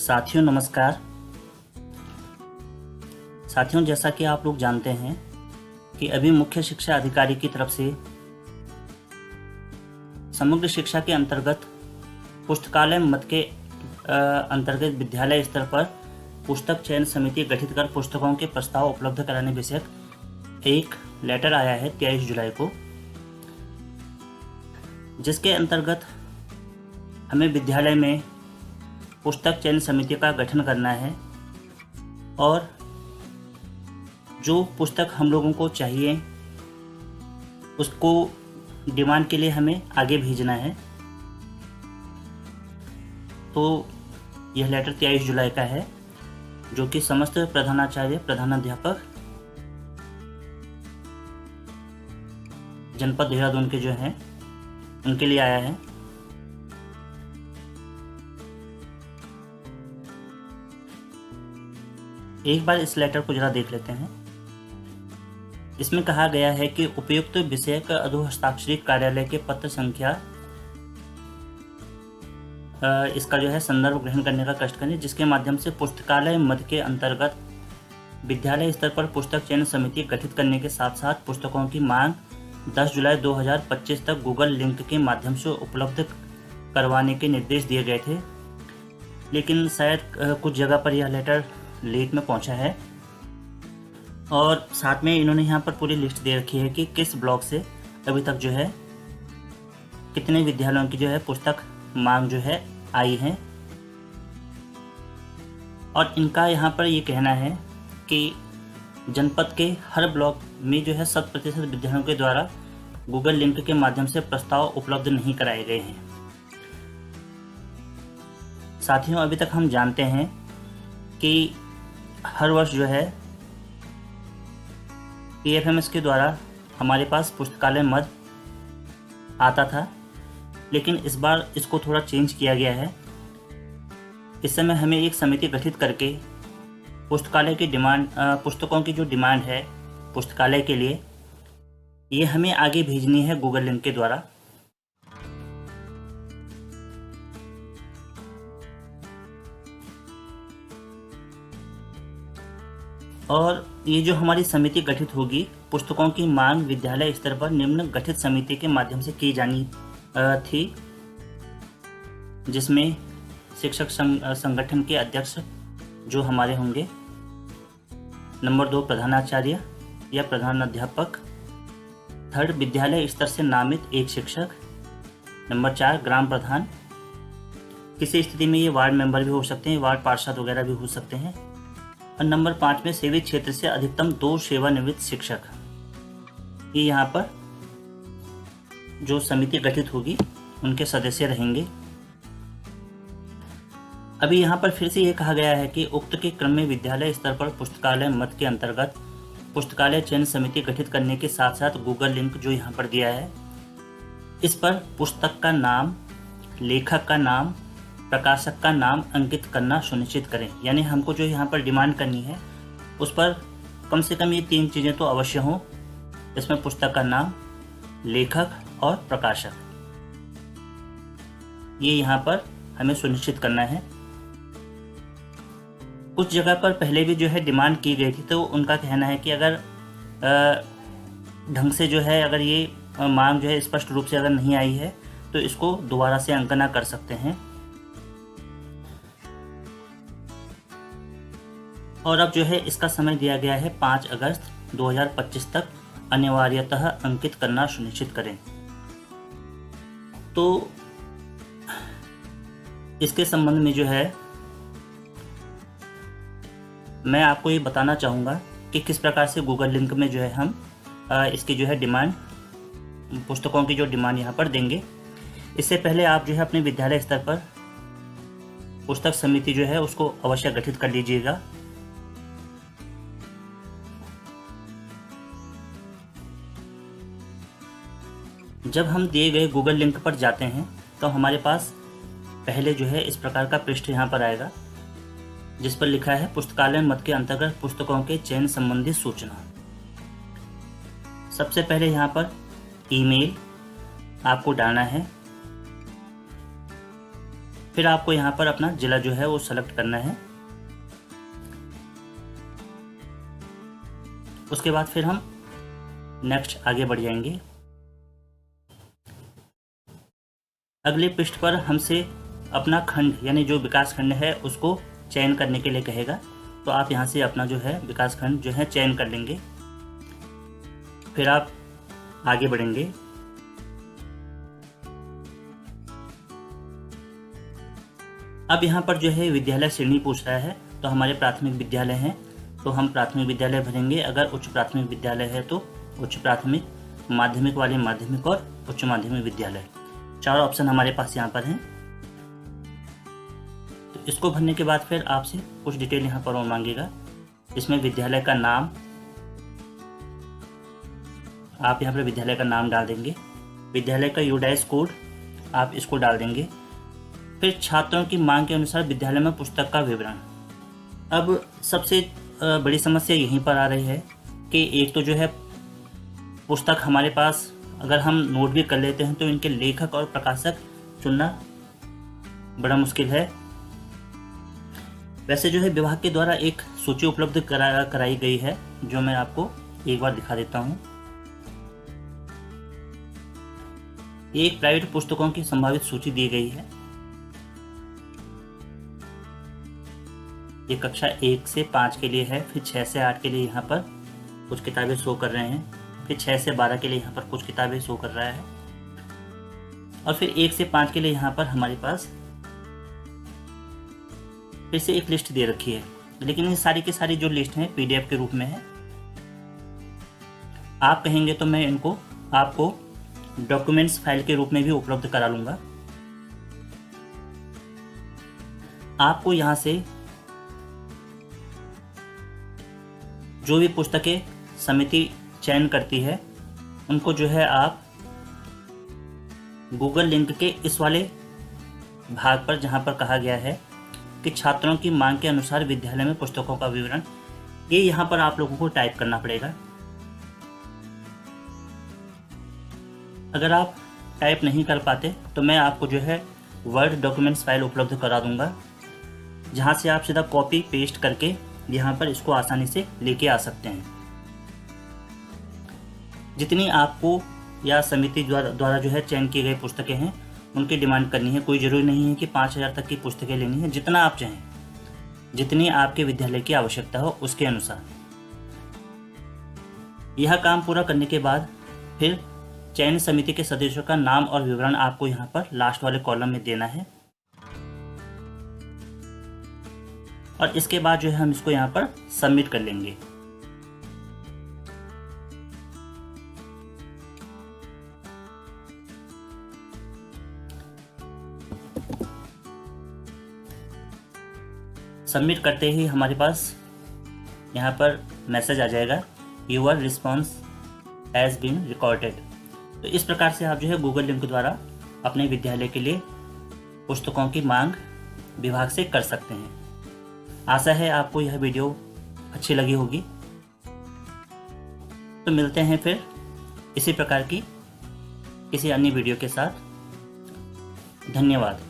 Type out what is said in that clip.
साथियों नमस्कार। साथियों, जैसा कि आप लोग जानते हैं कि अभी मुख्य शिक्षा अधिकारी की तरफ से समग्र शिक्षा के अंतर्गत पुस्तकालय मद के अंतर्गत विद्यालय स्तर पर पुस्तक चयन समिति गठित कर पुस्तकों के प्रस्ताव उपलब्ध कराने विषयक एक लेटर आया है 23 जुलाई को, जिसके अंतर्गत हमें विद्यालय में पुस्तक चयन समिति का गठन करना है और जो पुस्तक हम लोगों को चाहिए उसको डिमांड के लिए हमें आगे भेजना है। तो यह लेटर 23 जुलाई का है, जो कि समस्त प्रधानाचार्य प्रधानाध्यापक जनपद देहरादून के जो हैं उनके लिए आया है। एक बार इस लेटर को जरा देख लेते हैं। इसमें कहा गया है कि उपयुक्त विषय का अधोहस्ताक्षरित कार्यालय के पत्र संख्या इसका जो है संदर्भ ग्रहण करने का कष्ट करें, जिसके माध्यम से पुस्तकालय मद के अंतर्गत विद्यालय स्तर पर पुस्तक चयन समिति गठित करने के साथ साथ पुस्तकों की मांग 10 जुलाई 2025 तक गूगल लिंक के माध्यम से उपलब्ध करवाने के निर्देश दिए गए थे, लेकिन शायद कुछ जगह पर यह लेटर लेट में पहुंचा है। और साथ में इन्होंने यहाँ पर पूरी लिस्ट दे रखी है कि किस ब्लॉक से अभी तक जो है कितने विद्यालयों की जो है पुस्तक मांग जो है आई है। और इनका यहाँ पर ये कहना है कि जनपद के हर ब्लॉक में जो है 100% विद्यालयों के द्वारा गूगल लिंक के माध्यम से प्रस्ताव उपलब्ध नहीं कराए गए हैं। साथियों, अभी तक हम जानते हैं कि हर वर्ष जो है PFMS के द्वारा हमारे पास पुस्तकालय मद आता था, लेकिन इस बार इसको थोड़ा चेंज किया गया है। इस समय हमें एक समिति गठित करके पुस्तकालय की डिमांड पुस्तकों की जो डिमांड है पुस्तकालय के लिए, ये हमें आगे भेजनी है गूगल लिंक के द्वारा। और ये जो हमारी समिति गठित होगी, पुस्तकों की मांग विद्यालय स्तर पर निम्न गठित समिति के माध्यम से की जानी थी, जिसमें शिक्षक संगठन के अध्यक्ष जो हमारे होंगे, नंबर 2 प्रधानाचार्य या प्रधानाध्यापक, 3rd विद्यालय स्तर से नामित एक शिक्षक, नंबर 4 ग्राम प्रधान, किसी स्थिति में ये वार्ड मेंबर भी हो सकते हैं, वार्ड पार्षद वगैरह भी हो सकते हैं, और नंबर 5 में सेवी क्षेत्र से अधिकतम 2 सेवानिवृत्त शिक्षक। ये यहाँ पर जो समिति गठित होगी उनके सदस्य रहेंगे। अभी यहाँ पर फिर से ये कहा गया है कि उक्त के क्रम में विद्यालय स्तर पर पुस्तकालय मद के अंतर्गत पुस्तकालय चयन समिति गठित करने के साथ साथ गूगल लिंक जो यहाँ पर दिया है, इस पर पुस्तक का नाम, लेखक का नाम, प्रकाशक का नाम अंकित करना सुनिश्चित करें। यानी हमको जो यहाँ पर डिमांड करनी है उस पर कम से कम ये 3 चीज़ें तो अवश्य हों। इसमें पुस्तक का नाम, लेखक और प्रकाशक, ये यहाँ पर हमें सुनिश्चित करना है। कुछ जगह पर पहले भी जो है डिमांड की गई थी, तो उनका कहना है कि अगर ढंग से जो है अगर ये मांग जो है स्पष्ट रूप से अगर नहीं आई है तो इसको दोबारा से अंकना कर सकते हैं। और अब जो है इसका समय दिया गया है 5 अगस्त 2025 तक अनिवार्यतः अंकित करना सुनिश्चित करें। तो इसके संबंध में जो है मैं आपको ये बताना चाहूँगा कि किस प्रकार से गूगल लिंक में जो है हम इसकी जो है डिमांड, पुस्तकों की जो डिमांड यहाँ पर देंगे। इससे पहले आप जो है अपने विद्यालय स्तर पर पुस्तक समिति जो है उसको अवश्य गठित कर लीजिएगा। जब हम दिए गए गूगल लिंक पर जाते हैं तो हमारे पास पहले जो है इस प्रकार का पृष्ठ यहाँ पर आएगा, जिस पर लिखा है पुस्तकालय मद के अंतर्गत पुस्तकों के चयन संबंधी सूचना। सबसे पहले यहाँ पर ईमेल आपको डालना है। फिर आपको यहाँ पर अपना जिला जो है वो सेलेक्ट करना है। उसके बाद फिर हम नेक्स्ट आगे बढ़ जाएंगे। अगले पृष्ठ पर हमसे अपना खंड यानी जो विकास खंड है उसको चयन करने के लिए कहेगा। तो आप यहाँ से अपना जो है विकास खंड जो है चयन कर लेंगे। फिर आप आगे बढ़ेंगे। अब यहाँ पर जो है विद्यालय श्रेणी पूछ रहा है, तो हमारे प्राथमिक विद्यालय हैं तो हम प्राथमिक विद्यालय भरेंगे। अगर उच्च प्राथमिक विद्यालय है तो उच्च प्राथमिक, माध्यमिक वाले माध्यमिक और उच्च माध्यमिक विद्यालय, 4 ऑप्शन हमारे पास यहाँ पर हैं। तो इसको भरने के बाद फिर आपसे कुछ डिटेल यहाँ पर और मांगेगा। इसमें विद्यालय का नाम, आप यहाँ पर विद्यालय का नाम डाल देंगे। विद्यालय का यूडाइस कोड आप इसको डाल देंगे। फिर छात्रों की मांग के अनुसार विद्यालय में पुस्तक का विवरण। अब सबसे बड़ी समस्या यहीं पर आ रही है कि एक तो जो है पुस्तक हमारे पास अगर हम नोट भी कर लेते हैं तो इनके लेखक और प्रकाशक चुनना बड़ा मुश्किल है। वैसे जो है विभाग के द्वारा एक सूची उपलब्ध कराई गई है, जो मैं आपको एक बार दिखा देता हूँ। एक प्राइवेट पुस्तकों की संभावित सूची दी गई है। ये कक्षा 1 से 5 के लिए है, फिर 6 से 8 के लिए यहाँ पर कुछ किताबें शो कर रहे हैं, फिर 6 से 12 के लिए यहाँ पर कुछ किताबें शो कर रहा है, और फिर 1 से 5 के लिए यहाँ पर हमारे पास फिर से एक लिस्ट दे रखी है। लेकिन ये सारी की सारी जो लिस्ट है PDF के रूप में है। आप कहेंगे तो मैं इनको आपको डॉक्यूमेंट्स फाइल के रूप में भी उपलब्ध करा लूँगा। आपको यहाँ से जो भी पुस्तकें समिति चयन करती है उनको जो है आप गूगल लिंक के इस वाले भाग पर, जहाँ पर कहा गया है कि छात्रों की मांग के अनुसार विद्यालय में पुस्तकों का विवरण, ये यहाँ पर आप लोगों को टाइप करना पड़ेगा। अगर आप टाइप नहीं कर पाते तो मैं आपको जो है वर्ड डॉक्यूमेंट्स फाइल उपलब्ध करा दूंगा, जहाँ से आप सीधा कॉपी पेस्ट करके यहाँ पर इसको आसानी से लेके आ सकते हैं। जितनी आपको या समिति द्वारा जो है चयन की गई पुस्तकें हैं उनकी डिमांड करनी है। कोई ज़रूरी नहीं है कि 5000 तक की पुस्तकें लेनी है, जितना आप चाहें, जितनी आपके विद्यालय की आवश्यकता हो उसके अनुसार। यह काम पूरा करने के बाद फिर चयन समिति के सदस्यों का नाम और विवरण आपको यहाँ पर लास्ट वाले कॉलम में देना है, और इसके बाद जो है हम इसको यहाँ पर सबमिट कर लेंगे। सबमिट करते ही हमारे पास यहाँ पर मैसेज आ जाएगा, your response has been recorded. तो इस प्रकार से आप जो है गूगल लिंक द्वारा अपने विद्यालय के लिए पुस्तकों की मांग विभाग से कर सकते हैं। आशा है आपको यह वीडियो अच्छी लगी होगी। तो मिलते हैं फिर इसी प्रकार की किसी अन्य वीडियो के साथ। धन्यवाद।